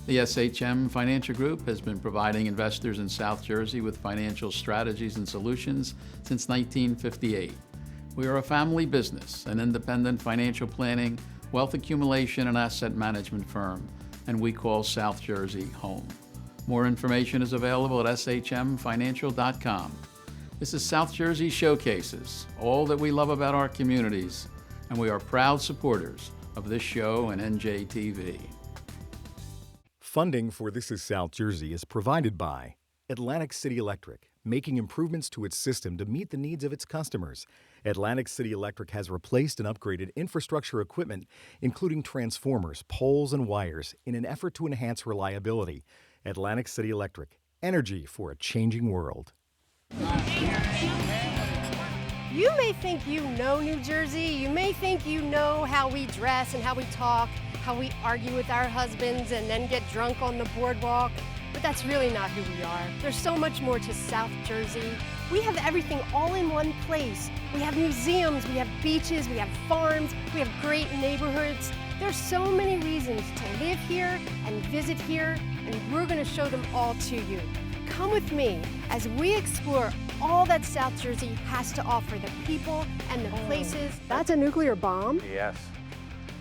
The SHM Financial Group has been providing investors in South Jersey with financial strategies and solutions since 1958. We are a family business, an independent financial planning, wealth accumulation, and asset management firm, and we call South Jersey home. More information is available at shmfinancial.com. This is South Jersey Showcases, all that we love about our communities, and we are proud supporters of this show and NJTV. Funding for This is South Jersey is provided by Atlantic City Electric, making improvements to its system to meet the needs of its customers. Atlantic City Electric has replaced and upgraded infrastructure equipment, including transformers, poles, and wires, in an effort to enhance reliability. Atlantic City Electric, energy for a changing world. You may think you know New Jersey. You may think you know how we dress and how we talk, how we argue with our husbands and then get drunk on the boardwalk. But that's really not who we are. There's so much more to South Jersey. We have everything all in one place. We have museums, we have beaches, we have farms, we have great neighborhoods. There's so many reasons to live here and visit here, and we're gonna show them all to you. Come with me as we explore all that South Jersey has to offer, the people and the places. That's a nuclear bomb? Yes.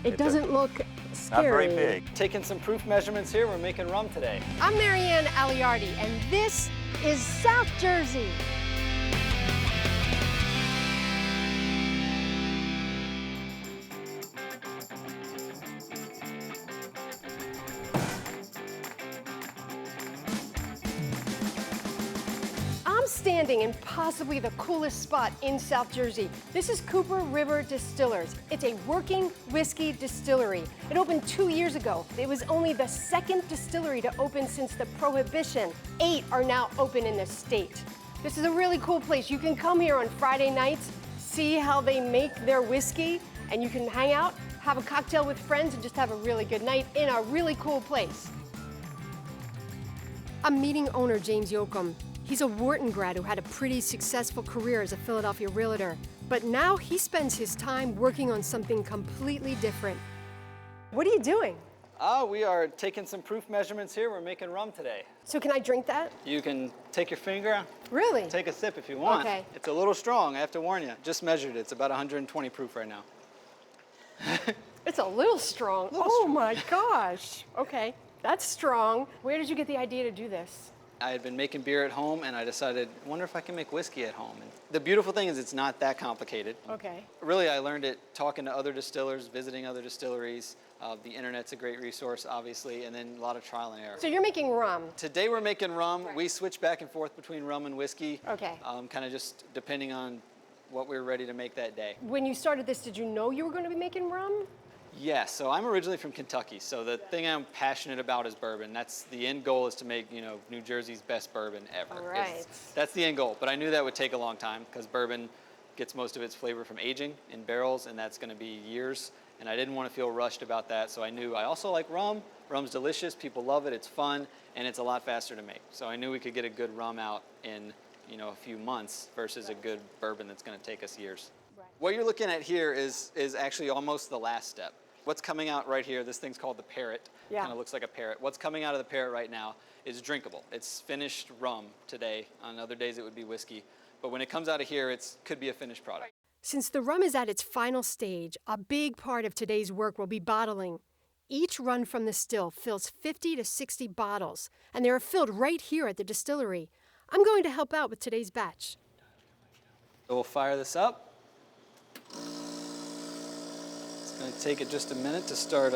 It doesn't look scary. Not very big. Taking some proof measurements here. We're making rum today. I'm Marianne Aleardi, and this is South Jersey. I'm standing in possibly the coolest spot in South Jersey. This is Cooper River Distillers. It's a working whiskey distillery. It opened 2 years ago. It was only the second distillery to open since the Prohibition. 8 are now open in the state. This is a really cool place. You can come here on Friday nights, see how they make their whiskey, and you can hang out, have a cocktail with friends, and just have a really good night in a really cool place. I'm meeting owner James Yoakum. He's a Wharton grad who had a pretty successful career as a Philadelphia realtor, but now he spends his time working on something completely different. What are you doing? We are taking some proof measurements here. We're making rum today. So can I drink that? You can take your finger, Really? take a sip if you want. Okay. It's a little strong, I have to warn you. Just measured it. It's about 120 proof right now. It's a little strong. My gosh. Okay, that's strong. Where did you get the idea to do this? I had been making beer at home, and I decided, I wonder if I can make whiskey at home. And the beautiful thing is it's not that complicated. Okay. Really, I learned it talking to other distillers, visiting other distilleries. The internet's a great resource, obviously, and then a lot of trial and error. So you're making rum. Today we're making rum. We switch back and forth between rum and whiskey. Okay. Kind of just depending on what we were ready to make that day. When you started this, did you know you were going to be making rum? Yes, so I'm originally from Kentucky, so the thing I'm passionate about is bourbon. That's the end goal, is to make, New Jersey's best bourbon ever. All right. That's the end goal, but I knew that would take a long time because bourbon gets most of its flavor from aging in barrels, and that's going to be years, and I didn't want to feel rushed about that, so I knew I also like rum. Rum's delicious, people love it, it's fun, and it's a lot faster to make. So I knew we could get a good rum out in a few months versus a good bourbon that's going to take us years. Right. What you're looking at here is actually almost the last step. What's coming out right here, this thing's called the parrot. Yeah. Kind of looks like a parrot. What's coming out of the parrot right now is drinkable. It's finished rum today. On other days it would be whiskey. But when it comes out of here, it could be a finished product. Since the rum is at its final stage, a big part of today's work will be bottling. Each run from the still fills 50 to 60 bottles, and they are filled right here at the distillery. I'm going to help out with today's batch. So we'll fire this up. It's going to take it just a minute to start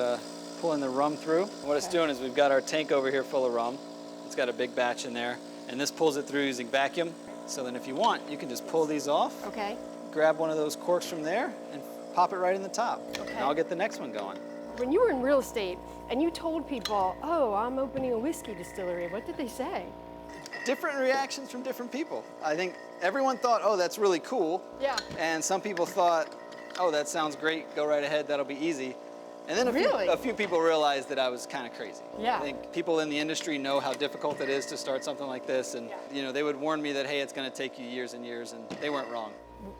pulling the rum through. What it's doing is we've got our tank over here full of rum. It's got a big batch in there, and this pulls it through using vacuum. So then if you want, you can just pull these off. Okay. Grab one of those corks from there and pop it right in the top. Okay. And I'll get the next one going. When you were in real estate and you told people, oh, I'm opening a whiskey distillery, what did they say? Different reactions from different people. I think everyone thought, oh, that's really cool. Yeah. And some people thought, oh, that sounds great, go right ahead, that'll be easy. And then a few people realized that I was kind of crazy. Yeah. I think people in the industry know how difficult it is to start something like this, and they would warn me that, hey, it's going to take you years and years, and they weren't wrong.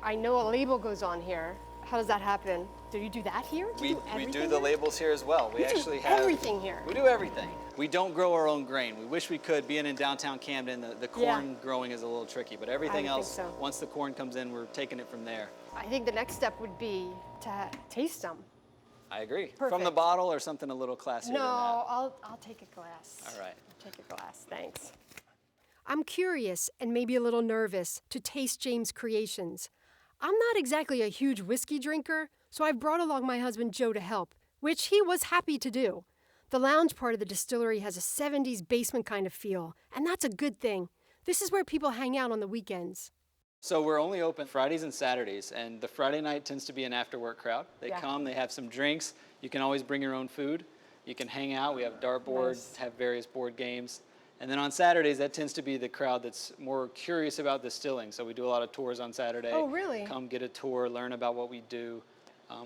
I know a label goes on here. How does that happen? Do you do that here? We do the labels here as well. We actually have everything here. We do everything. We don't grow our own grain. We wish we could. Being in downtown Camden, the corn growing is a little tricky, but everything else, once the corn comes in, we're taking it from there. I think the next step would be to taste them. I agree. Perfect. From the bottle or something a little classier than that? No, I'll take a glass. All right. I'll take a glass, thanks. I'm curious and maybe a little nervous to taste James' creations. I'm not exactly a huge whiskey drinker, so I've brought along my husband Joe to help, which he was happy to do. The lounge part of the distillery has a 70s basement kind of feel, and that's a good thing. This is where people hang out on the weekends. So we're only open Fridays and Saturdays, and the Friday night tends to be an after-work crowd. They come, they have some drinks. You can always bring your own food. You can hang out. We have dartboards, have various board games. And then on Saturdays, that tends to be the crowd that's more curious about distilling. So we do a lot of tours on Saturday. Oh, really? Come get a tour, learn about what we do.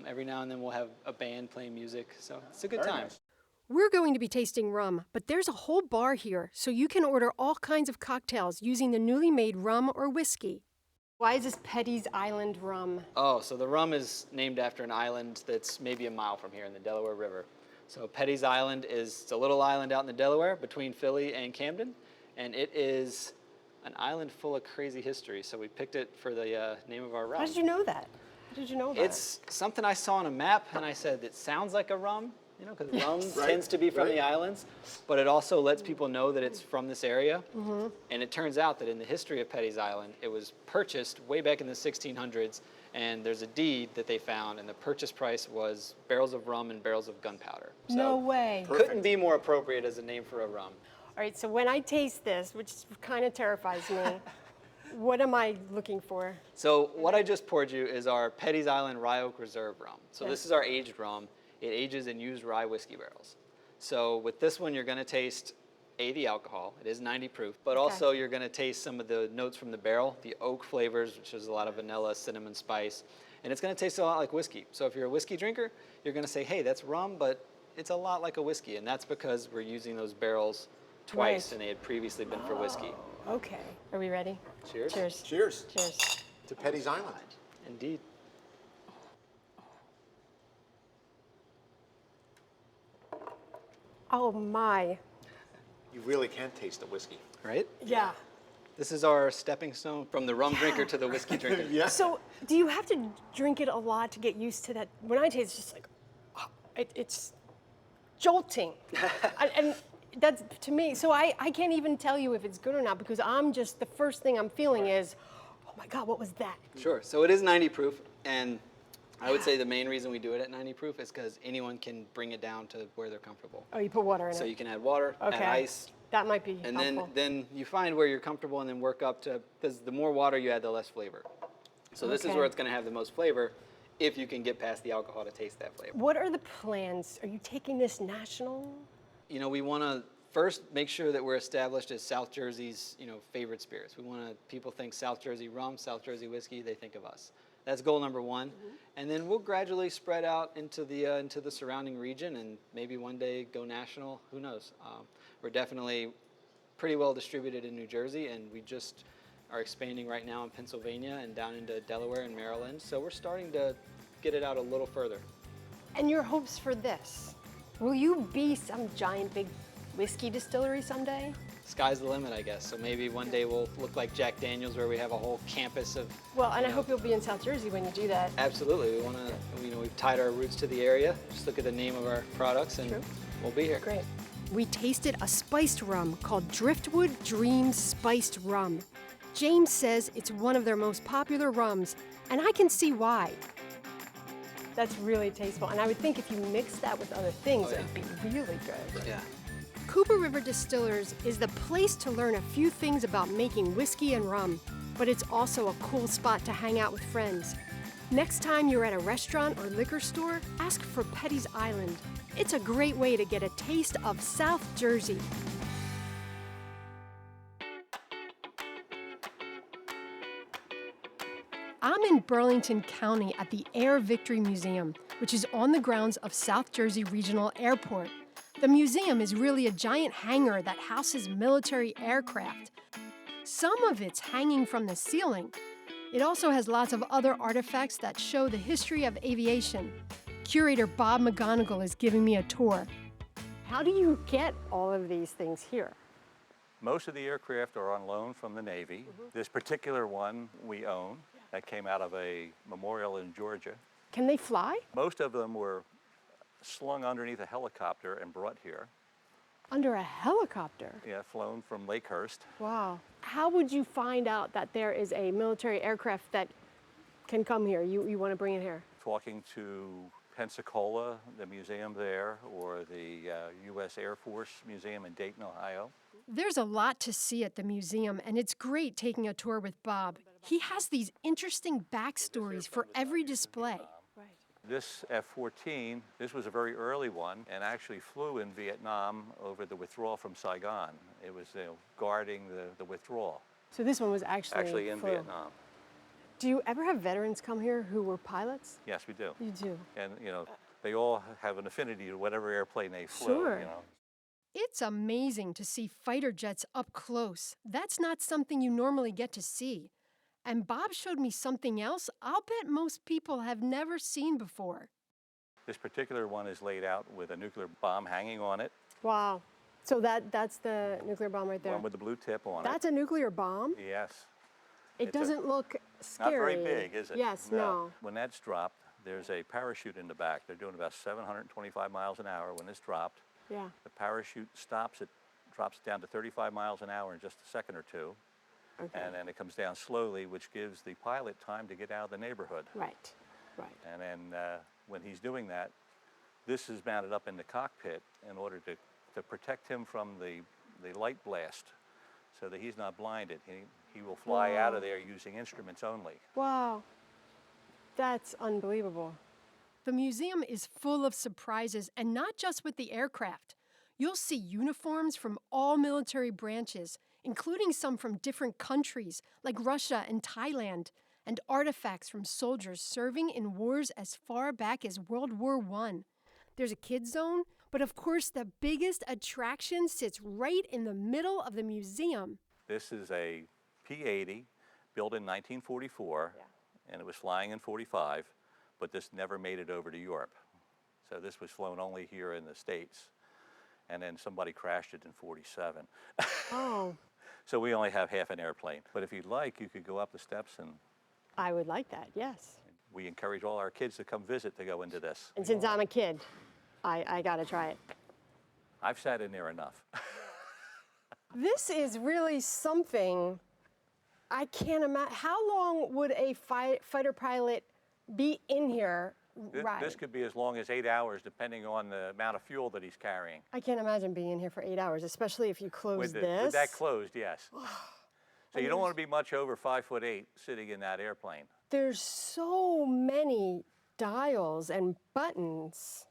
Every now and then we'll have a band playing music. So it's a good time. Nice. We're going to be tasting rum, but there's a whole bar here, so you can order all kinds of cocktails using the newly made rum or whiskey. Why is this Petty's Island rum? Oh, so the rum is named after an island that's maybe a mile from here in the Delaware River. So Petty's Island is a little island out in the Delaware between Philly and Camden, and it is an island full of crazy history. So we picked it for the name of our rum. How did you know that? How did you know about It's something I saw on a map, and I said, it sounds like a rum, you know, because rum tends to be from the islands, but it also lets people know that it's from this area. And it turns out that in the history of Petty's Island, it was purchased way back in the 1600s, and there's a deed that they found, and the purchase price was barrels of rum and barrels of gunpowder. So No way. couldn't be more appropriate as a name for a rum. All right, so when I taste this, which kind of terrifies me, what am I looking for? So what I just poured you is our Petty's Island Rye Oak Reserve rum. So this is our aged rum. It ages in used rye whiskey barrels. So with this one, you're going to taste the alcohol. It is 90 proof, but also you're going to taste some of the notes from the barrel, the oak flavors, which is a lot of vanilla, cinnamon, spice, and it's going to taste a lot like whiskey. So if you're a whiskey drinker, you're going to say, hey, that's rum, but it's a lot like a whiskey, and that's because we're using those barrels twice, and they had previously been for whiskey. Okay. Are we ready? Cheers. Cheers. Cheers Cheers. to Petty's Island. Indeed. Oh my. You really can taste the whiskey. Right? Yeah. This is our stepping stone from the rum drinker to the whiskey drinker. Yeah. So do you have to drink it a lot to get used to that? When I taste it, it's just like, it's jolting. And that's to me, so I can't even tell you if it's good or not because I'm just, the first thing I'm feeling is, oh my God, what was that? Sure. So it is 90 proof, and I would say the main reason we do it at 90 proof is because anyone can bring it down to where they're comfortable. Oh, you put water in it. So you can add water, add Okay. ice, That might be and helpful. then you find where you're comfortable and then work up to, because the more water you add, the less flavor. So this is Okay. where it's going to have the most flavor if you can get past the alcohol to taste that flavor. What are the plans? Are you taking this national? You know, we want to first make sure that we're established as South Jersey's, favorite spirits. We want to, people think South Jersey rum, South Jersey whiskey, they think of us. That's goal number one. And then we'll gradually spread out into the surrounding region and maybe one day go national, who knows. We're definitely pretty well distributed in New Jersey, and we just are expanding right now in Pennsylvania and down into Delaware and Maryland. So we're starting to get it out a little further. And your hopes for this? Will you be some giant big whiskey distillery someday? Sky's the limit, I guess. So maybe one day we'll look like Jack Daniel's, where we have a whole campus of. Well, and I hope you'll be in South Jersey when you do that. Absolutely, we want to. We've tied our roots to the area. Just look at the name of our products, and True. we'll be here. Great. We tasted a spiced rum called Driftwood Dreams Spiced Rum. James says it's one of their most popular rums, and I can see why. That's really tasteful, and I would think if you mix that with other things, it'd be really good. Yeah. Cooper River Distillers is the place to learn a few things about making whiskey and rum, but it's also a cool spot to hang out with friends. Next time you're at a restaurant or liquor store, ask for Petty's Island. It's a great way to get a taste of South Jersey. I'm in Burlington County at the Air Victory Museum, which is on the grounds of South Jersey Regional Airport. The museum is really a giant hangar that houses military aircraft. Some of it's hanging from the ceiling. It also has lots of other artifacts that show the history of aviation. Curator Bob McGonigal is giving me a tour. How do you get all of these things here? Most of the aircraft are on loan from the Navy. This particular one we own. That came out of a memorial in Georgia. Can they fly? Most of them were slung underneath a helicopter and brought here. Under a helicopter? Yeah, flown from Lakehurst. Wow. How would you find out that there is a military aircraft that can come here? You want to bring it here? Talking to Pensacola, the museum there, or the U.S. Air Force Museum in Dayton, Ohio. There's a lot to see at the museum, and it's great taking a tour with Bob. He has these interesting backstories for every display. This F-14, this was a very early one and actually flew in Vietnam over the withdrawal from Saigon. It was guarding the withdrawal. So this one was actually in Vietnam. Do you ever have veterans come here who were pilots? Yes, we do. You do? And, they all have an affinity to whatever airplane they flew, Sure. It's amazing to see fighter jets up close. That's not something you normally get to see. And Bob showed me something else I'll bet most people have never seen before. This particular one is laid out with a nuclear bomb hanging on it. Wow. So that's the nuclear bomb right there? One with the blue tip on it. That's a nuclear bomb? Yes. It doesn't look scary. Not very big, is it? Yes, no. When that's dropped, there's a parachute in the back. They're doing about 725 miles an hour when it's dropped. Yeah. The parachute stops, it drops down to 35 miles an hour in just a second or two. Okay. And then it comes down slowly, which gives the pilot time to get out of the neighborhood. Right, right. And then when he's doing that, this is mounted up in the cockpit in order to protect him from the light blast so that he's not blinded. He will fly out of there using instruments only. Wow. That's unbelievable. The museum is full of surprises, and not just with the aircraft. You'll see uniforms from all military branches, including some from different countries, like Russia and Thailand, and artifacts from soldiers serving in wars as far back as World War I. There's a kids zone, but of course the biggest attraction sits right in the middle of the museum. This is a P-80 built in 1944, and it was flying in 45, but this never made it over to Europe. So this was flown only here in the States, and then somebody crashed it in 47. Oh. So we only have half an airplane. But if you'd like, you could go up the steps, and I would like that, yes. we encourage all our kids to come visit to go into this. And since I'm a kid, I gotta try it. I've sat in there enough. This is really something. I can't imagine. How long would a fighter pilot be in here riding? This could be as long as 8 hours, depending on the amount of fuel that he's carrying. I can't imagine being in here for 8 hours, especially if you close this. With that closed, yes. So you don't want to be much over 5'8" sitting in that airplane. There's so many dials and buttons.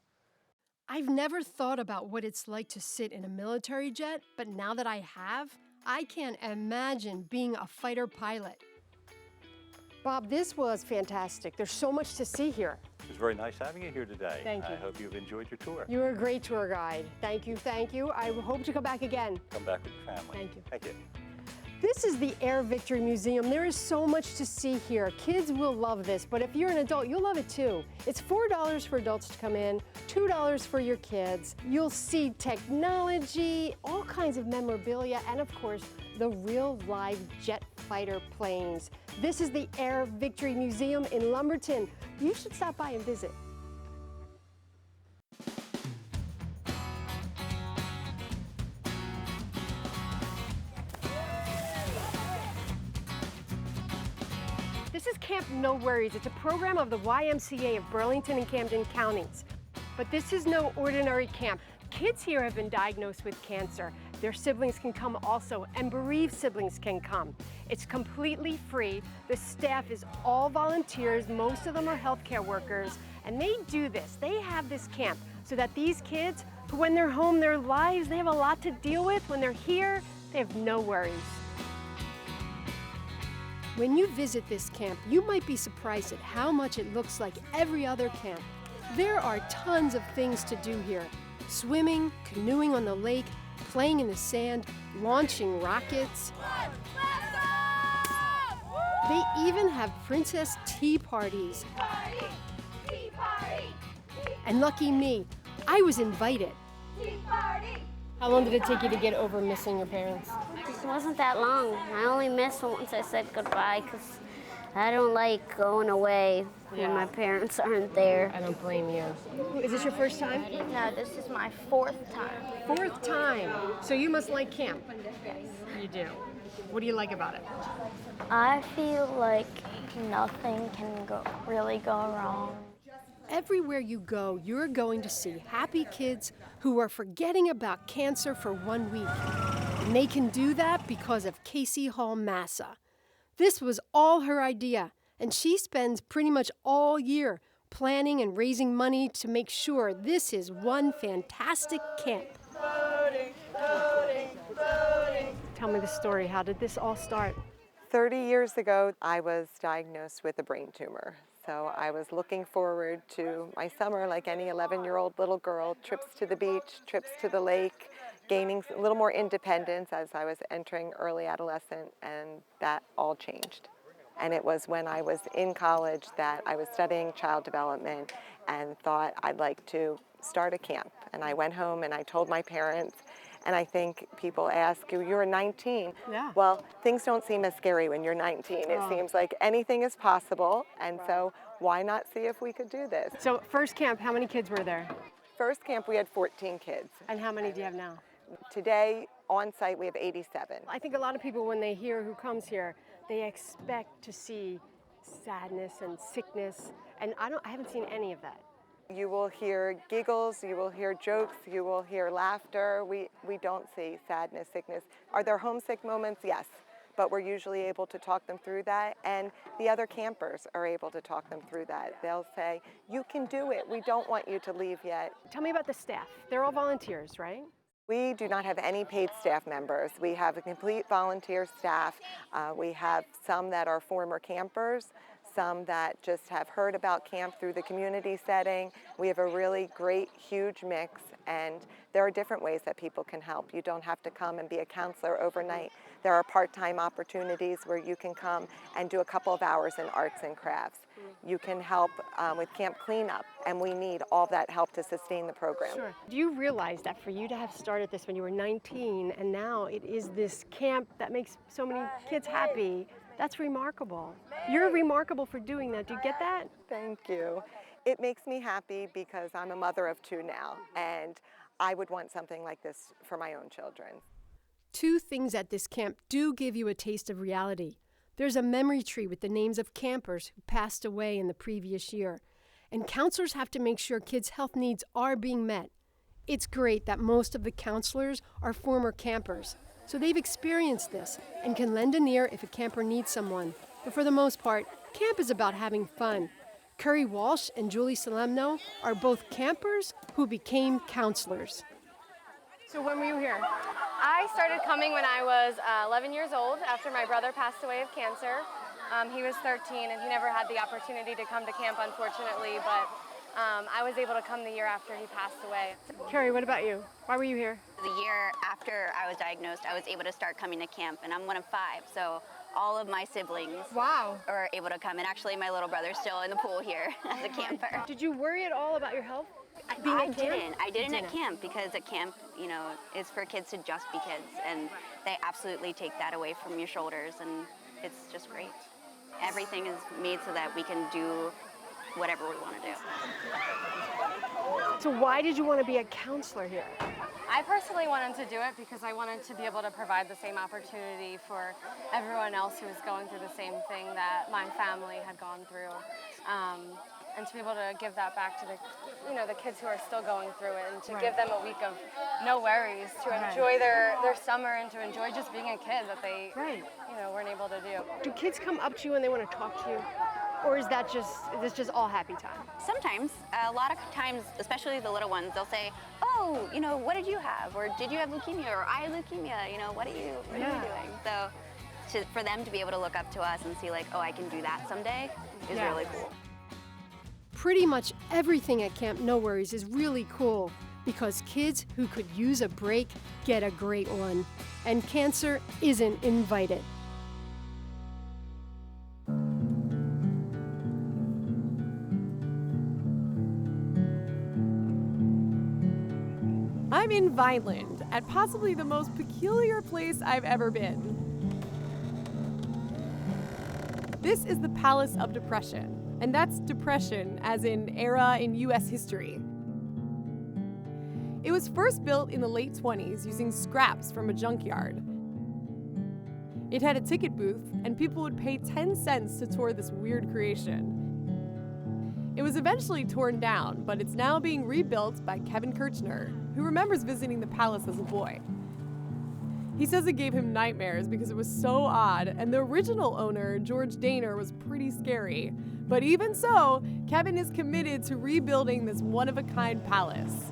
I've never thought about what it's like to sit in a military jet, but now that I have, I can't imagine being a fighter pilot. Bob, this was fantastic. There's so much to see here. It was very nice having you here today. Thank you. I hope you've enjoyed your tour. You were a great tour guide. Thank you, thank you. I hope to come back again. Come back with your family. Thank you. Thank you. This is the Air Victory Museum. There is so much to see here. Kids will love this, but if you're an adult, you'll love it too. It's $4 for adults to come in, $2 for your kids. You'll see technology, all kinds of memorabilia, and of course, the real live jet fighter planes. This is the Air Victory Museum in Lumberton. You should stop by and visit. This is Camp No Worries. It's a program of the YMCA of Burlington and Camden counties. But this is no ordinary camp. Kids here have been diagnosed with cancer. Their siblings can come also, and bereaved siblings can come. It's completely free. The staff is all volunteers. Most of them are healthcare workers, and they do this. They have this camp so that these kids, who when they're home, their lives, they have a lot to deal with. When they're here, they have no worries. When you visit this camp, you might be surprised at how much it looks like every other camp. There are tons of things to do here. Swimming, canoeing on the lake, playing in the sand, launching rockets. They even have princess tea parties. And lucky me, I was invited. How long did it take you to get over missing your parents? It wasn't that long. I only missed them once I said goodbye because I don't like going away when my parents aren't there. I don't blame you. Is this your first time? No, this is my 4th time. 4th time. So you must like camp. Yes. You do. What do you like about it? I feel like nothing can really go wrong. Everywhere you go, you're going to see happy kids who are forgetting about cancer for 1 week. And they can do that because of Casey Hall Massa. This was all her idea, and she spends pretty much all year planning and raising money to make sure this is one fantastic camp. Tell me the story. How did this all start? 30 years ago, I was diagnosed with a brain tumor. So I was looking forward to my summer like any 11-year-old little girl, trips to the beach, trips to the lake, gaining a little more independence as I was entering early adolescent, and that all changed. And it was when I was in college that I was studying child development and thought I'd like to start a camp. And I went home and I told my parents, and I think people ask you, you're 19. Yeah. Well, things don't seem as scary when you're 19. It seems like anything is possible, and so why not see if we could do this? So first camp, how many kids were there? First camp, we had 14 kids. And how many do you have now? Today, on site, we have 87. I think a lot of people, when they hear who comes here, they expect to see sadness and sickness, and I haven't seen any of that. You will hear giggles, you will hear jokes, you will hear laughter. We don't see sadness, sickness. Are there homesick moments? Yes, but we're usually able to talk them through that, and the other campers are able to talk them through that. They'll say, you can do it, we don't want you to leave yet. Tell me about the staff. They're all volunteers, right? We do not have any paid staff members. We have a complete volunteer staff. We have some that are former campers, some that just have heard about camp through the community setting. We have a really great, huge mix, and there are different ways that people can help. You don't have to come and be a counselor overnight. There are part-time opportunities where you can come and do a couple of hours in arts and crafts. You can help with camp cleanup, and we need all that help to sustain the program. Sure. Do you realize that for you to have started this when you were 19, and now it is this camp that makes so many kids happy, that's remarkable. You're remarkable for doing that. Do you get that? Thank you. It makes me happy because I'm a mother of 2 now, and I would want something like this for my own children. 2 things at this camp do give you a taste of reality. There's a memory tree with the names of campers who passed away in the previous year, and counselors have to make sure kids' health needs are being met. It's great that most of the counselors are former campers, so they've experienced this and can lend an ear if a camper needs someone. But for the most part, camp is about having fun. Curry Walsh and Julie Salemno are both campers who became counselors. So when were you here? I started coming when I was 11 years old after my brother passed away of cancer. He was 13 and he never had the opportunity to come to camp, unfortunately, but I was able to come the year after he passed away. Carrie, what about you? Why were you here? The year after I was diagnosed, I was able to start coming to camp, and I'm one of 5, so all of my siblings are able to come, and actually my little brother's still in the pool here as a camper. Did you worry at all about your health? I didn't at camp, because at camp, you know, is for kids to just be kids, and they absolutely take that away from your shoulders, and it's just great. Everything is made so that we can do whatever we want to do. So why did you want to be a counselor here? I personally wanted to do it because I wanted to be able to provide the same opportunity for everyone else who was going through the same thing that my family had gone through. And to be able to give that back to the kids who are still going through it, and to give them a week of no worries, to enjoy their summer and to enjoy just being a kid that they weren't able to do. Do kids come up to you and they want to talk to you? Or is this just all happy time? Sometimes, a lot of times, especially the little ones, they'll say, oh, what did you have? Or did you have leukemia? Or I had leukemia, what are you doing? So for them to be able to look up to us and see like, oh, I can do that someday is really cool. Pretty much everything at Camp No Worries is really cool because kids who could use a break get a great one. And cancer isn't invited. I'm Vineland at possibly the most peculiar place I've ever been. This is the Palace of Depression, and that's depression as in era in U.S. history. It was first built in the late 20s using scraps from a junkyard. It had a ticket booth, and people would pay 10 cents to tour this weird creation. It was eventually torn down, but it's now being rebuilt by Kevin Kirchner, who remembers visiting the palace as a boy. He says it gave him nightmares because it was so odd, and the original owner, George Daner, was pretty scary. But even so, Kevin is committed to rebuilding this one-of-a-kind palace.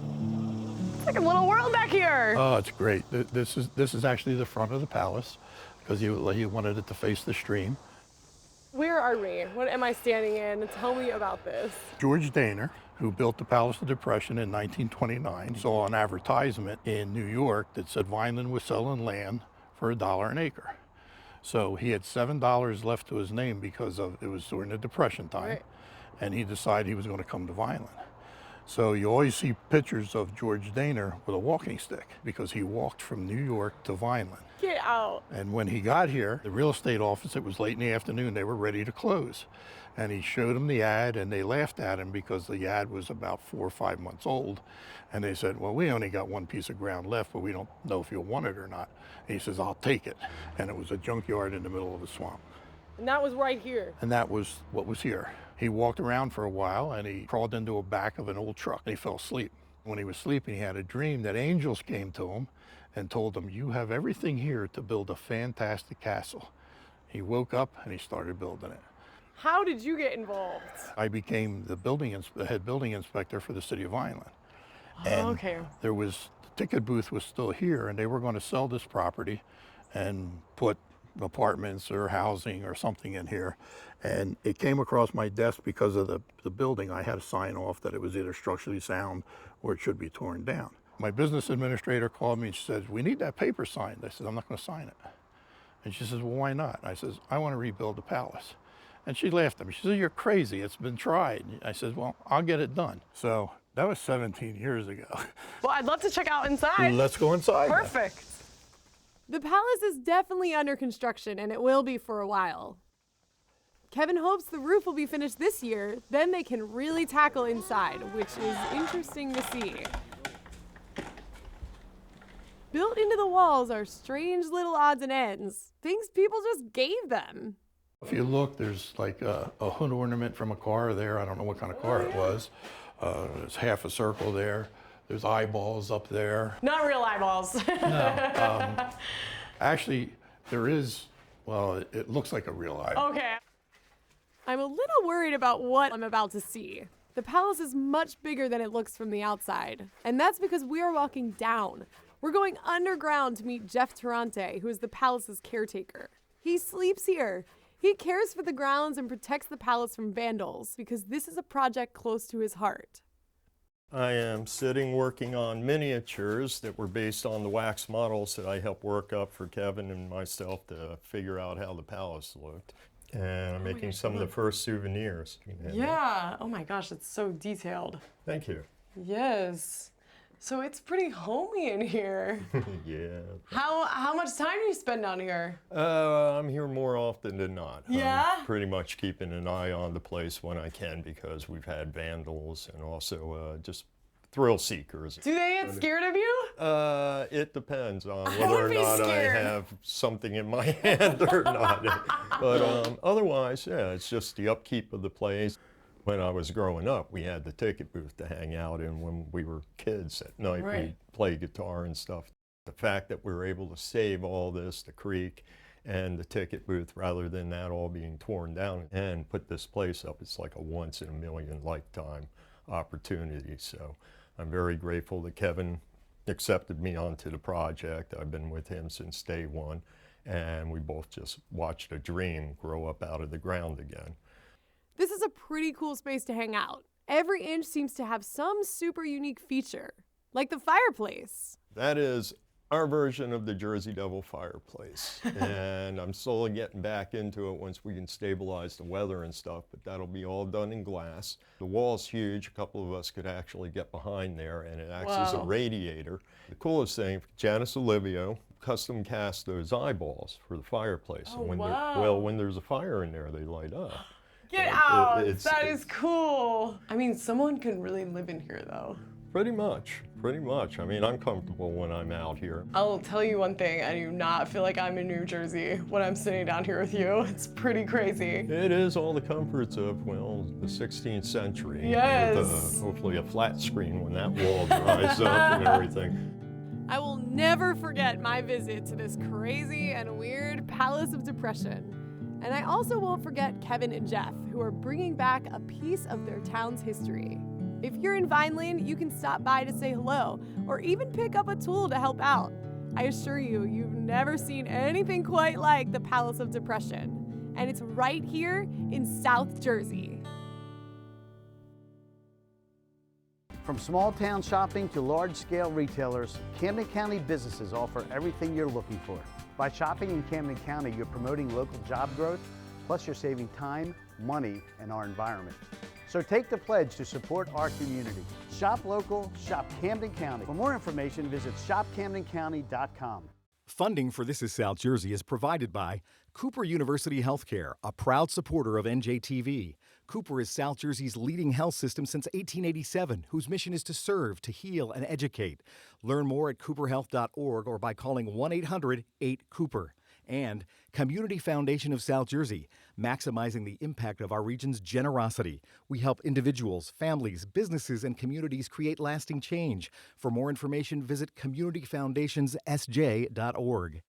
It's like a little world back here. Oh, it's great. This is actually the front of the palace because he wanted it to face the stream. Where are we? What am I standing in? Tell me about this. George Daner, who built the Palace of Depression in 1929, saw an advertisement in New York that said Vineland was selling land for $1 an acre. So he had $7 left to his name because it was during the Depression time, right. And he decided he was going to come to Vineland. So you always see pictures of George Daner with a walking stick because he walked from New York to Vineland. Get out. And when he got here, the real estate office, it was late in the afternoon, they were ready to close. And he showed them the ad, and they laughed at him because the ad was about 4 or 5 months old. And they said, well, we only got one piece of ground left, but we don't know if you'll want it or not. And he says, I'll take it. And it was a junkyard in the middle of a swamp. And that was right here. And that was what was here. He walked around for a while, and he crawled into the back of an old truck, and he fell asleep. When he was sleeping, he had a dream that angels came to him and told him, you have everything here to build a fantastic castle. He woke up, and he started building it. How did you get involved? I became the head building inspector for the city of Vineland. And okay. The ticket booth was still here, and they were going to sell this property and put apartments or housing or something in here. And it came across my desk because of the building. I had to sign off that it was either structurally sound or it should be torn down. My business administrator called me and she said, we need that paper signed. I said, I'm not going to sign it. And she says, well, why not? I says, I want to rebuild the palace. And she laughed at me. She said, you're crazy. It's been tried. I said, well, I'll get it done. So that was 17 years ago. Well, I'd love to check out inside. Let's go inside. Perfect. Then. The palace is definitely under construction, and it will be for a while. Kevin hopes the roof will be finished this year, then they can really tackle inside, which is interesting to see. Built into the walls are strange little odds and ends, things people just gave them. If you look, there's like a hood ornament from a car there. I don't know what kind of car it was. There's half a circle there. There's eyeballs up there. Not real eyeballs. No. Actually, there is, well, it looks like a real eyeball. Okay. I'm a little worried about what I'm about to see. The palace is much bigger than it looks from the outside. And that's because we are walking down. We're going underground to meet Jeff Tarante, who is the palace's caretaker. He sleeps here. He cares for the grounds and protects the palace from vandals because this is a project close to his heart. I am sitting working on miniatures that were based on the wax models that I helped work up for Kevin and myself to figure out how the palace looked. And I'm making some of the first souvenirs. Yeah, oh my gosh, it's so detailed. Thank you. Yes. So it's pretty homey in here. Yeah. How much time do you spend down here? I'm here more often than not. Yeah? I'm pretty much keeping an eye on the place when I can because we've had vandals and also just thrill seekers. Do they get scared of you? It depends on whether or not I have something in my hand or not. But otherwise, yeah, it's just the upkeep of the place. When I was growing up, we had the ticket booth to hang out in when we were kids. At night, right. We'd play guitar and stuff. The fact that we were able to save all this, the creek and the ticket booth, rather than that all being torn down and put this place up, it's like a once-in-a-million lifetime opportunity. So I'm very grateful that Kevin accepted me onto the project. I've been with him since day one, and we both just watched a dream grow up out of the ground again. This is a pretty cool space to hang out. Every inch seems to have some super unique feature, like the fireplace. That is our version of the Jersey Devil fireplace. And I'm slowly getting back into it once we can stabilize the weather and stuff, but that'll be all done in glass. The wall's huge. A couple of us could actually get behind there, and it acts as a radiator. The coolest thing, Janice Olivio custom cast those eyeballs for the fireplace. Oh, And wow. when there's a fire in there, they light up. Get out! That is cool. I mean, someone can really live in here, though. Pretty much. I mean, I'm comfortable when I'm out here. I'll tell you one thing, I do not feel like I'm in New Jersey when I'm sitting down here with you. It's pretty crazy. It is all the comforts of, well, the 16th century. Yes. With hopefully a flat screen when that wall dries up and everything. I will never forget my visit to this crazy and weird Palace of Depression. And I also won't forget Kevin and Jeff, who are bringing back a piece of their town's history. If you're in Vineland, you can stop by to say hello, or even pick up a tool to help out. I assure you, you've never seen anything quite like the Palace of Depression. And it's right here in South Jersey. From small town shopping to large scale retailers, Camden County businesses offer everything you're looking for. By shopping in Camden County, you're promoting local job growth, plus you're saving time, money, and our environment. So take the pledge to support our community. Shop local, shop Camden County. For more information, visit shopcamdencounty.com. Funding for This Is South Jersey is provided by Cooper University Healthcare, a proud supporter of NJTV. Cooper is South Jersey's leading health system since 1887, whose mission is to serve, to heal, and educate. Learn more at cooperhealth.org or by calling 1-800-8-COOPER. And Community Foundation of South Jersey, maximizing the impact of our region's generosity. We help individuals, families, businesses, and communities create lasting change. For more information, visit communityfoundationssj.org.